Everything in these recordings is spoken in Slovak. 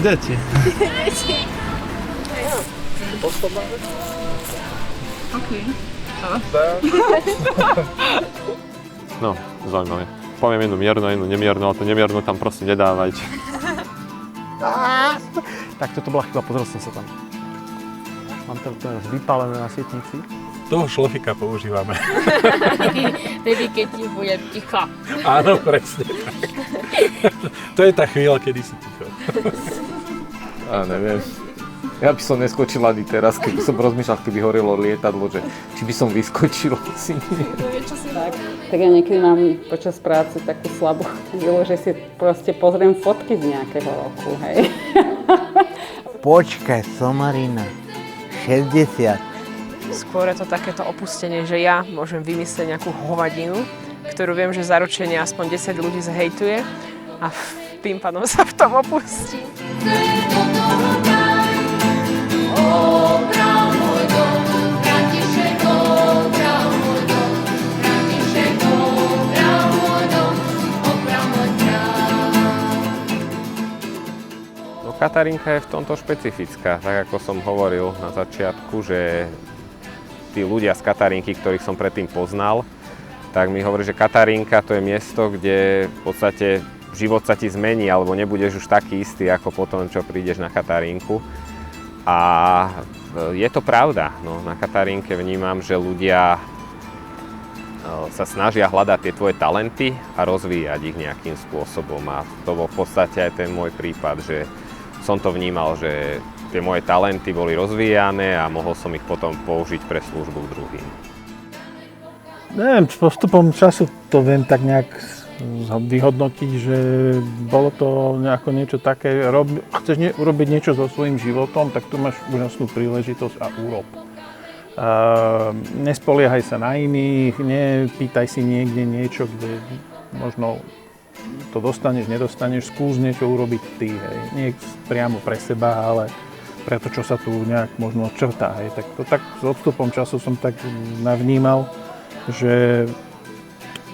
deti. OK. No, zaujímavé. Poviem jednu miernu a jednu nemiernu, ale tú nemiernu tam prosím nedávajte. Tak toto bola chyba, pozrel som sa tam. Mám to teraz vypálené na sietnici. Toho šlofika používame. Tedy, keď ti budem ticho. Áno, presne tak. To je tá chvíľa, kedy si ticho. Neviem. Ja by som neskočil ani teraz, keby som rozmýšľal, keby horelo lietadlo, že či by som vyskočil, si nie. Tak ja niekedy mám počas práce takú slabú chvíľu, že si proste pozriem fotky z nejakého roku, hej. Počkaj, somarina, 60. Skôr je to takéto opustenie, že ja môžem vymyslieť nejakú hovadinu, ktorú viem, že zaručene aspoň 10 ľudí zhejtuje a tým pádom sa v tom opustím. Katarínka je v tomto špecifická, tak ako som hovoril na začiatku, že tí ľudia z Katarínky, ktorých som predtým poznal, tak mi hovorí, že Katarínka to je miesto, kde v podstate život sa ti zmení, alebo nebudeš už taký istý, ako potom, čo prídeš na Katarínku. A je to pravda, no, na Katarínke vnímam, že ľudia sa snažia hľadať tie tvoje talenty a rozvíjať ich nejakým spôsobom. A to bol v podstate aj ten môj prípad, že som to vnímal, že tie moje talenty boli rozvíjané a mohol som ich potom použiť pre službu druhým. Neviem, postupom času to viem tak nejak vyhodnotiť, že bolo to nejako niečo také, chceš urobiť niečo so svojím životom, tak tu máš úžasnú príležitosť a urob. Nespoliehaj sa na iných, nepýtaj si niekde niečo, kde možno to dostaneš, nedostaneš, skús niečo urobiť ty, hej. Nie priamo pre seba, ale pre to, čo sa tu nejak možno črtá, hej. Tak to tak s odstupom času som tak navnímal, že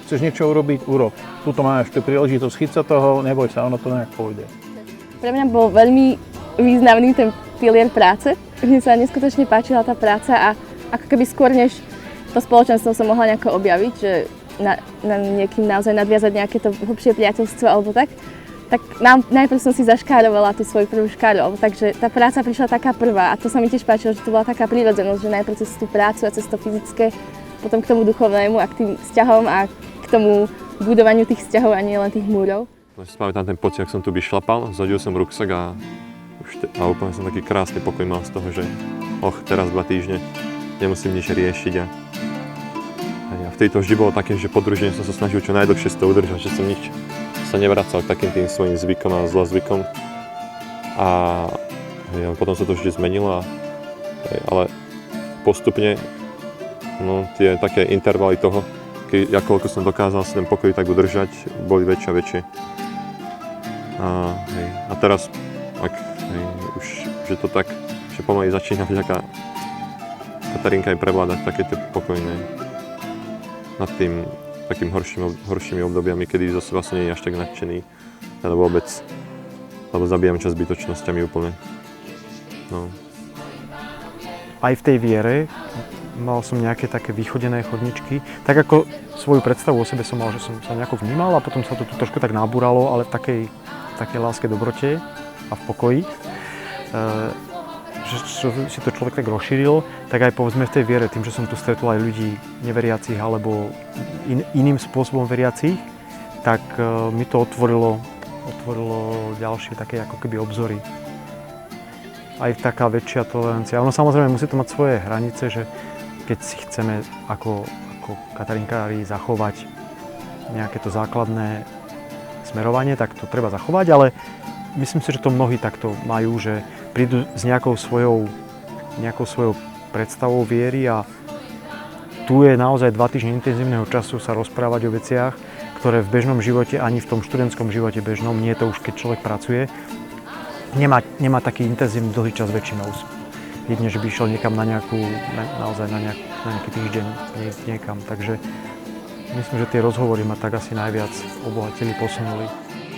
chceš niečo urobiť, urob. Tuto máš tú príležitosť, chyť sa toho, neboj sa, ono to nejak pôjde. Pre mňa bol veľmi významný ten pilier práce. Mne sa neskutočne páčila tá práca a ako keby skôr než to spoločenstvo som mohla nejako objaviť, že na niekým naozaj nadviazať nejaké to hlbšie priateľstvo alebo tak najprv som si zaškárovala tú svoju prvú škáru, takže tá práca prišla taká prvá a to sa mi tiež páčilo, že to bola taká prirodzenosť, že najprv cez tú prácu a cez to fyzické, potom k tomu duchovnému a k tým vzťahom a k tomu budovaniu tých vzťahov a nie len tých múrov. No, si pamätám ten pocit, ak som tu vyšlapal, zhodil som ruksak a úplne som taký krásny pokoj mal z toho, že teraz 2 týždne nemusím nič riešiť a vtedy to vždy bolo také, že po družine som sa snažil čo najdlhšie z toho udržať, že som nič sa nevracal k takým tým svojim zvykom a zlozvykom. A potom sa to vždy zmenilo, ale postupne tie také intervaly toho, koľko som dokázal si ten pokoj tak udržať, boli väčšie a väčšie. A teraz, už že to tak, že pomaly začína taká Katarínka aj prevládať také tie pokojné nad tým takým horšími obdobiami, kedy zase vlastne nie je až tak nadšený, alebo vôbec, lebo zabíjam čas zbytočnosťami úplne. No. Aj v tej viere mal som nejaké také vychodené chodničky, tak ako svoju predstavu o sebe som mal, že som sa nejako vnímal a potom sa to tu trošku tak nabúralo, ale v takej láske, dobrote a v pokoji. Že si to človek tak rozšíril, tak aj povedzme v tej viere, tým, že som tu stretol aj ľudí neveriacich alebo iným spôsobom veriacich, tak mi to otvorilo ďalšie také ako keby obzory. Aj taká väčšia tolerancia. Ono samozrejme musí to mať svoje hranice, že keď si chceme ako Katarínkári zachovať nejaké to základné smerovanie, tak to treba zachovať, ale myslím si, že to mnohí takto majú, že prídu s nejakou svojou predstavou viery a tu je naozaj 2 týždne intenzívneho času sa rozprávať o veciach, ktoré v bežnom živote, ani v tom študentskom živote bežnom, nie je to už keď človek pracuje, nemá taký intenzívny dlhý čas väčšinou. Jedine, že by išiel niekam na nejaký týždeň niekam. Takže myslím, že tie rozhovory ma tak asi najviac obohatili, posunuli.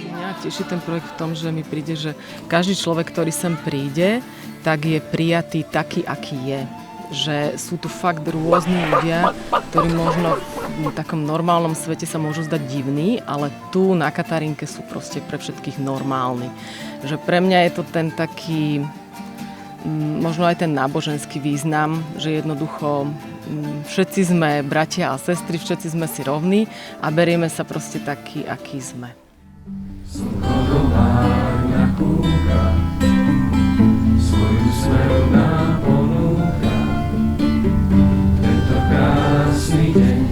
Mňa teší ten projekt v tom, že mi príde, že každý človek, ktorý sem príde, tak je prijatý taký, aký je. Že sú tu fakt rôzni ľudia, ktorí možno v takom normálnom svete sa môžu zdať divní, ale tu na Katarínke sú proste pre všetkých normálni. Že pre mňa je to ten taký, možno aj ten náboženský význam, že jednoducho všetci sme bratia a sestry, všetci sme si rovní a berieme sa proste taký, aký sme. Svoju smeru nám ponúka tento krásny deň.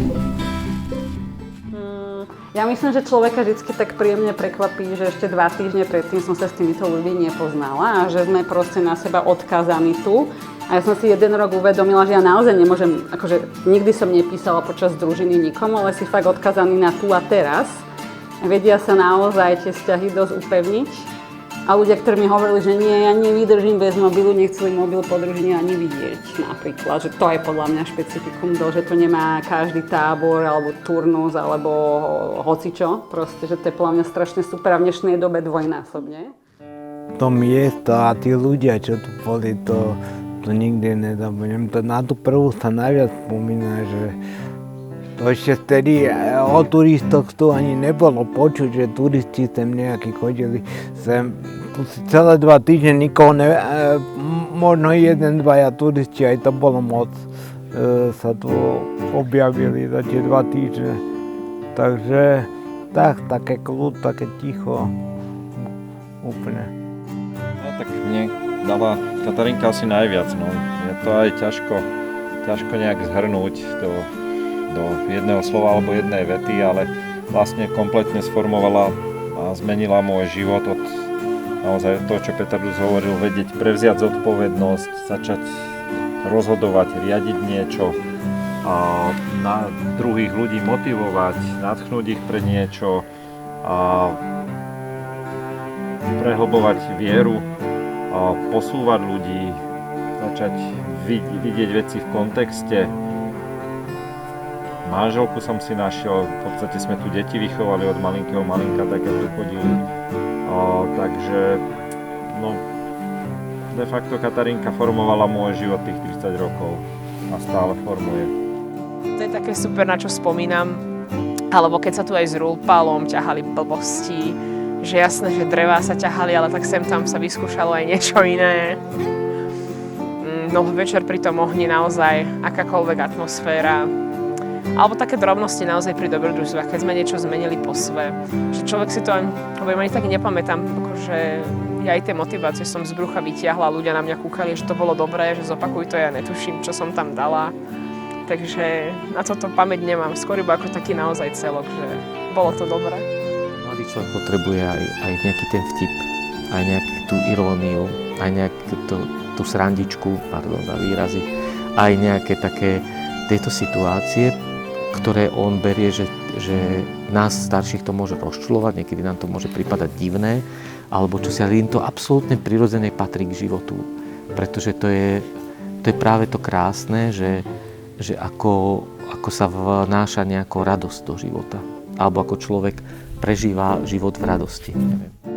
Ja myslím, že človeka vždy tak príjemne prekvapí, že ešte 2 týždne predtým som sa s týmito ľuďmi nepoznala a že sme proste na seba odkázaní tu. A ja som si 1 rok uvedomila, že ja naozaj nemôžem, akože nikdy som nepísala počas družiny nikomu, ale si fakt odkázaný na tu a teraz. Vedia sa naozaj tie vzťahy dosť upevniť. A ľudia, ktorí mi hovorili, že nie, ja nevydržím bez mobilu, nechceli mobil po družine ani vidieť napríklad. Že to je podľa mňa špecifikum, že to nemá každý tábor, alebo turnus, alebo hocičo. Proste, že to je podľa mňa strašne super a v dnešnej dobe dvojnásobne. To miesto a tí ľudia, čo tu boli, to nikdy nezabudnem. To na tú prvú sa najviac spomína, že to ešte vtedy o turistoch tu ani nebolo počuť, že turisti sem nejakí chodili sem. Tu si celé 2 týždne nikoho možno 1-2 turisti, aj to bolo moc, sa tu objavili za tie 2 týždne. Takže také kľud, také ticho, úplne. No tak mne dala Katarínka asi najviac, no. Je to aj ťažko nejak zhrnúť do jedného slova alebo jednej vety, ale vlastne kompletne sformovala a zmenila môj život od naozaj to, čo Peter Dus hovoril, vedieť, prevziať zodpovednosť, začať rozhodovať, riadiť niečo a na druhých ľudí motivovať, nadchnúť ich pre niečo a prehlbovať vieru a posúvať ľudí, začať vidieť veci v kontexte. Manželku som si našiel, v podstate sme tu deti vychovali od malinkého malinka, tak ako tu chodili. Takže no, de facto Katarínka formovala môj život tých 30 rokov a stále formuje. To je také super, na čo spomínam, alebo keď sa tu aj s Rulpalom ťahali blbosti, že jasné, že drevá sa ťahali, ale tak sem tam sa vyskúšalo aj niečo iné. No večer pri tom ohni naozaj akákoľvek atmosféra, alebo také drobnosti naozaj pri dobrodružstvách, keď sme niečo zmenili po sve. Že človek si to ani tak nepamätám, akože ja aj tie motivácie som z brucha vytiahla, ľudia na mňa kúkali, že to bolo dobré, že zopakuj to, ja netuším, čo som tam dala. Takže na toto pamäť nemám, skôr iba ako taký naozaj celok, že bolo to dobré. Mladý človek potrebuje aj nejaký ten vtip, aj nejakú tú iróniu, aj nejakú tú srandičku, pardon za výrazy, aj nejaké také tieto situácie, ktoré on berie, že nás starších to môže rozčulovať, niekedy nám to môže pripadať divné, alebo čo si, ale im to absolútne prirodzené patrí k životu. Pretože to je práve to krásne, že ako sa vnáša nejaká radosť do života. Alebo ako človek prežíva život v radosti. Neviem.